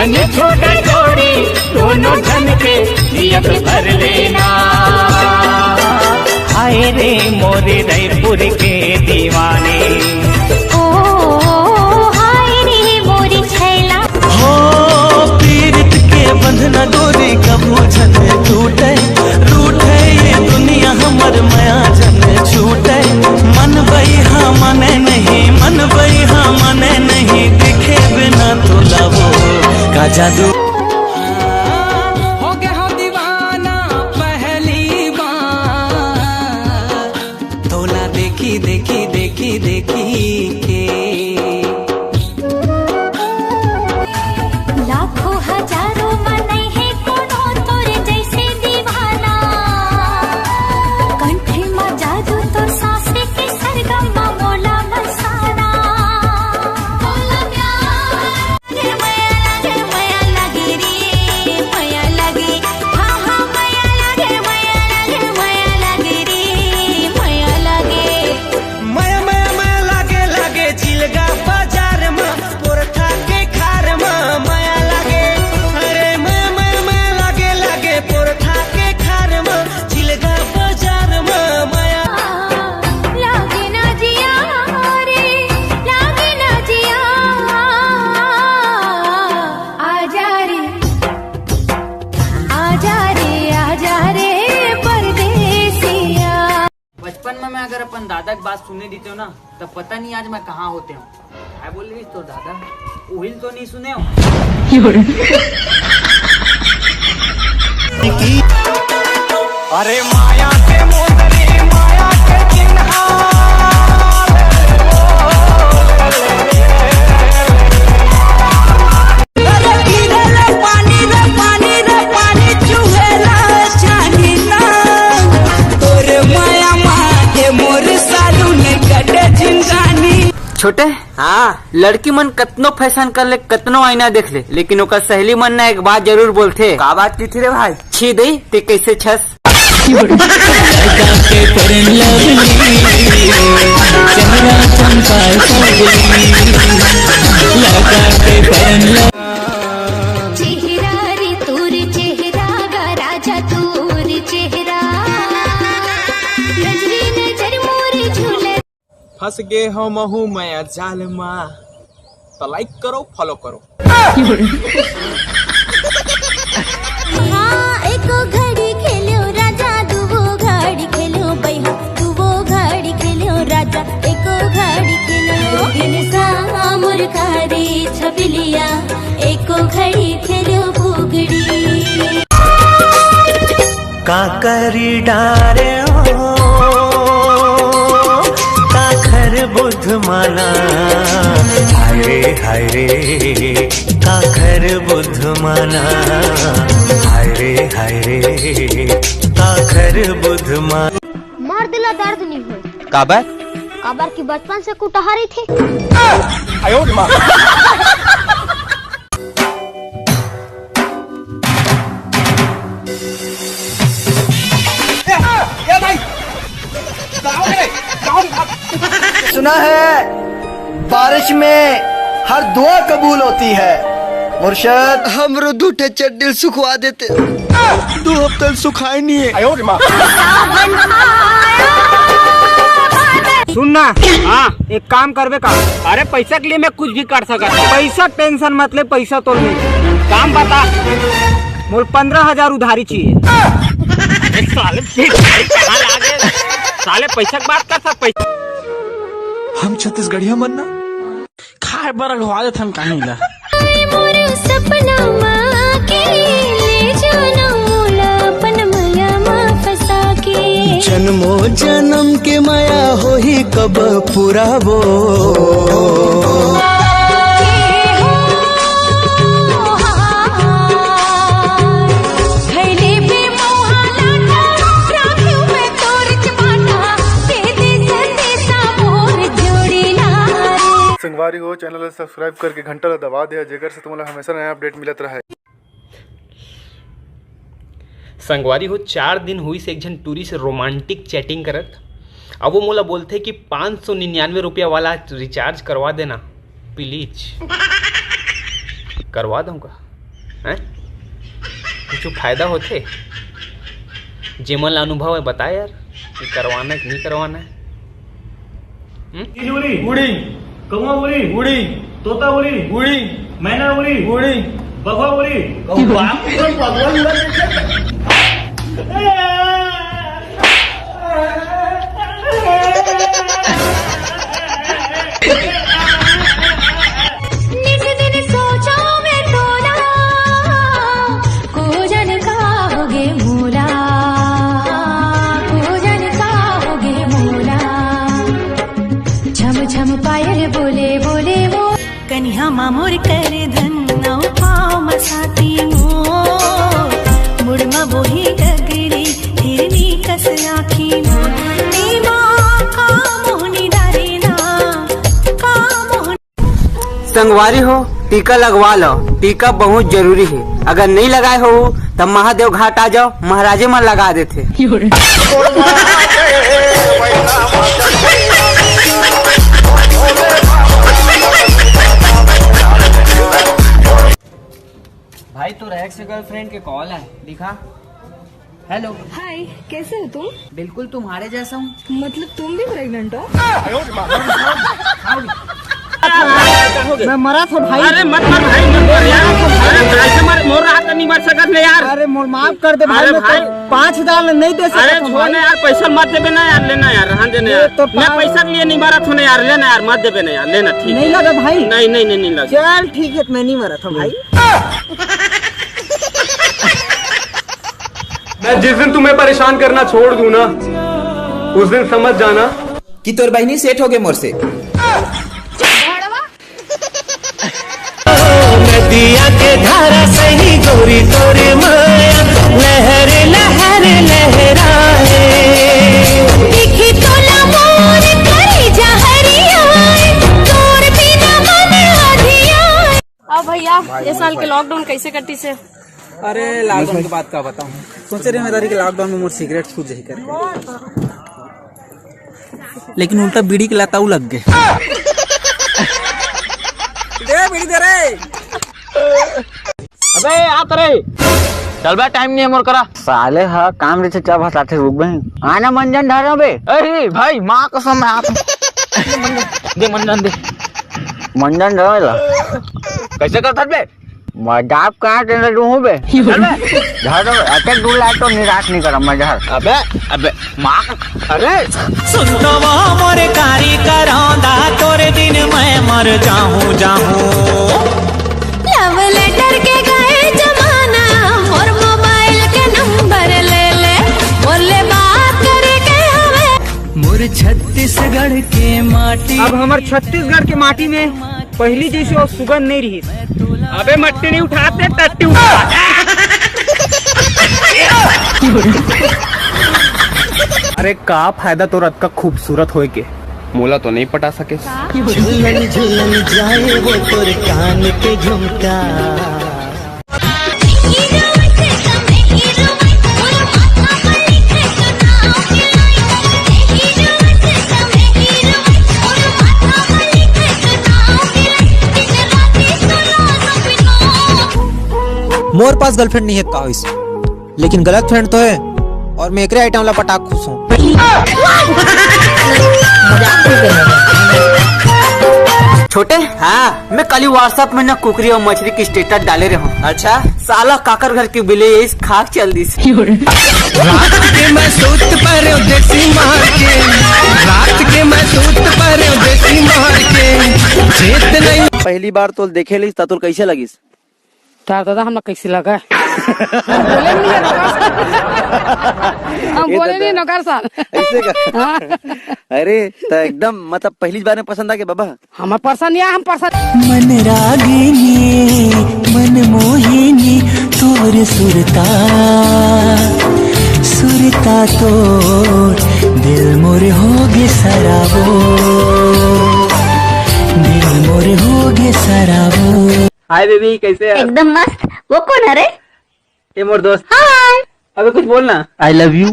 मन छोटा जोड़ी दोनों जन के नियत भर लेना। हाय रे मोरे रायपुर के दीवाने, ओ हाय रे मोरी छैला। हो पीड़ित के बंधना डोरी कबू जन टूटे, रूठे ये दुनिया हमर माया जन छूटे। मन बइहा मने नहीं, मन बइहा मने नहीं, देखे बिना तो लावो का जादू। हो गया हो दीवाना पहली बार, तोला देखी देखी देखी देखी के। लाखों हजारों मन है कोनो तोरे जैसे दीवाना, कंठे में जादू तो सांसे के सरगम मोला मसाना। मोला प्यार माया लगे रे माया लगे, हाँ हाँ माया लगे माया लगे रे माया लगे। माया माया माया लागे लागे चिलगा बाजार में पोरठा के खार में माया लागे। अरे माया माया माया लागे लागे पोरठा के खार में चिलगा बाजार में माया। लागे ना जिया रे लागे ना जिया, आजा रे आजा रे परदेसिया। बचपन में मैं अगर अपन दादा की बात सुनने देते हो ना, तब पता नहीं आज मैं कहाँ होते हूँ। क्या बोल रही तो दादा उहिल तो नहीं सुने हो। अरे माया के मोदरी माया के चिन्हा, पानी चुहेला चाही ना, तोरे माया माटे मोर सालू ने कटे जिंगानी। छोटे हाँ, लड़की मन कतनो फैशन कर ले, कतनो आईना देख ले, लेकिन ओकर सहेली मन ना एक बात जरूर बोलथे। का बात की थी रे भाई? छी दई ते कैसे छस। चेहरा रे तोर चेहरा गा राजा तोर चेहरा, नजरे नजर मोरे झूले। फंस गए हो महू माया जाल माँ, तो लाइक करो फॉलो करो। हाँ एको घड़ी खेलो राजा, दुवो घड़ी खेलो बैहा, दुवो घड़ी खेलो राजा, एको घड़ी खेलो। हिनसा मुरकारी छबिलिया, एको घड़ी खेलो भुगड़ी। काकरी डारे हो काखर बुध माना, हाय रे काखर बुध माना, हाय रे काखर बुध माना। मार दिला दर्द नहीं हो काबर काबर की बचपन से कुटहारी थी। आयो माँ। सुना है बारिश में हर दुआ कबूल होती है। मुर्शद हमरो दूठे चड्डिल सुखवा देते, 2 हफ्ते सुखाई नहीं है। आयो माँ। सुनना हाँ, एक काम करवे का। अरे पैसा के लिए मैं कुछ भी कर सकता। पैसा टेंशन मत ले, पैसा तो नहीं। काम बता। मोल 15,000 उधारी चाहिए। साले पैसा की बात कर सकते। हम छत्तीसगढ़िया मन ना खाए बर ढवा देत हम कहीं ला। मोर सपना माँ के ले जाना मोला अपन माया माँ फंसा के। जन्मो जन्म के माया हो ही कब पूरा वो, संगवारी हो चैनल सब्सक्राइब करके घंटा दबा दिया, जेकर से तुम्हें हमेशा नया अपडेट मिलत रहे। संगवारी हो 4 दिन हुई से एक जन टूरी से रोमांटिक चैटिंग करत। अब वो मोला बोलते कि 599 रुपया वाला रिचार्ज करवा देना प्लीज। करवा दूंगा। हैं? कुछ फायदा होते? जेमल अनुभव है बता यार कि करवाना है कि नहीं करवाना है। उड़ी, कौवा उड़ी, उड़ी, तोता उड़ी, उड़ी, मैना उड़ी, उड़ी, बगवा उड़ी, नित दिन सोचो मैं तोला कोजन का होगे मोला कोजन का होगे मोला झम झम पायल बोले बोले वो कन्या मामोर कर धन नौ पाव मसाती मो मुड़मा बोही डगरी हिरनी कस आखी मो का मोहनी डारीना का मोहनी संगवारी हो टीका लगवा लो। टीका बहुत जरूरी है। अगर नहीं लगाए हो तब महादेव घाट आ जाओ, महाराजे मन लगा देते। भाई तो एक्स गर्लफ्रेंड के कॉल है, दिखा। हेलो, हाय, कैसे हो तुम? बिल्कुल तुम्हारे जैसा हूँ। मतलब तुम भी प्रेग्नेंट हो? मैं मरा था भाई। अरे मत मर भाई, मत मर यार। अरे ऐसे मर मोर रहा तो नहीं मर सकत ले यार। अरे मोर माफ कर दे भाई। अरे भाई 5,000 नहीं दे सकता। अरे छोड़ ना यार, पैसा मत देबे ना यार, लेना यार, रहन देना यार। तो मैं पैसा के लिए नहीं मरा था यार, लेना यार, मत देबे ना यार, लेना ठीक। नहीं लगा भाई? नहीं लगा। चल ठीक है, मैं नहीं मरा था भाई। मैं जिस दिन तुम्हें परेशान करना छोड़ दूं ना, उस दिन समझ जाना कि तोर बहनी सेट हो गए मोर से। नदिया के धारा सही गोरी तोरे माया लहर लहर लहराए दिखी तोला मोर करे जहरिया तोर बिना मन अधिया। अब भैया ये साल के लॉकडाउन कैसे कटी से? अरे लॉकडाउन की बात का बताऊं, सोचे रहे मैं कि लॉकडाउन में मोर सिगरेट छूट जाही कर, लेकिन उल्टा बीड़ी के लताऊ लग गए। दे बीड़ी दे रे। अबे आप रे चल बा, टाइम नहीं है मोर करा। साले हा काम रे चचा भाषाते रुक गए। आना मंजन धारा बे। अरे भाई माँ कसम है आप दे मंजन दे। मंजन धारा कैसे करता बे? मजाक कहाँ तेरे दूँ बे। झाड़ो अटक दूल्हा तो निराश नहीं करा मजार। अबे माँ, अरे सुनवा मोरे कारी करौंदा तोरे दिन मैं मर जाऊं लव लेटर के गए जमाना और मोबाइल के नंबर ले ले बोले बात करे के हमें मोर छत्तीसगढ़ के माटी। अब हमार छत्तीसगढ़ के माटी में पहली जैसी वो सुगंध नहीं रही। अबे मट्टी नहीं उठाते, टट्टी उठाते। अरे का फायदा तो रत का खूबसूरत होए के, मोला तो नहीं पटा सके। झूलन झूलन जाए वो तोर कान के झुमका मोर पास गर्लफ्रेंड नहीं है काविस, लेकिन गलत फ्रेंड तो है और मैं एक आइटम ला पटाख खुश हूँ। छोटे हाँ, मैं कल व्हाट्सएप में ना कुकरी और मछली की स्टेटस डाले रहा हूँ। अच्छा साला काकर घर की बिले इस खाक चल दी। रात के मैं सूत पर देसी मार के, रात के मैं सूत पर देसी मार के जेत नहीं। पहली बार तो देखे ली तो कैसे लगी? तार दादा हम कैसे लगा? हम बोले नहीं नौकर साल ऐसे का? अरे तो एकदम मतलब पहली बार में पसंद आ गया बाबा? हम पसंद या हम पसंद। मन रागिनी मन मोहिनी तोर सुरता सुरता तोर दिल मोर होगे सराबो, दिल मोर होगे सराबो। हाय बेबी कैसे है? एकदम मस्त। वो कौन है रे? ये मोर दोस्त। हाय। अबे कुछ बोलना। I love you.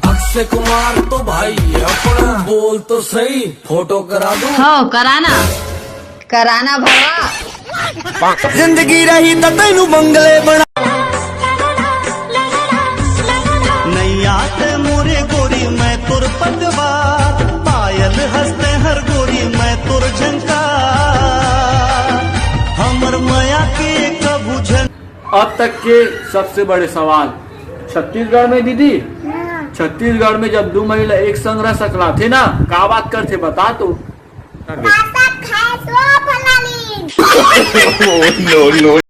Akshay Kumar तो भाई अपना बोल तो सही, फोटो करा दो। हो कराना। कराना भरवा। जिंदगी रही तो तेनू मंगले बना नैया ते मोरे गोरी मैं तुर पतवार, पायल हंसते हर गोरी मैं तुर झंकार, हमर माया के कबू झन। अब तक के सबसे बड़े सवाल छत्तीसगढ़ में दीदी, छत्तीसगढ़ में जब 2 महिला एक संग रह सकला थे ना, का बात करते बता तो। No no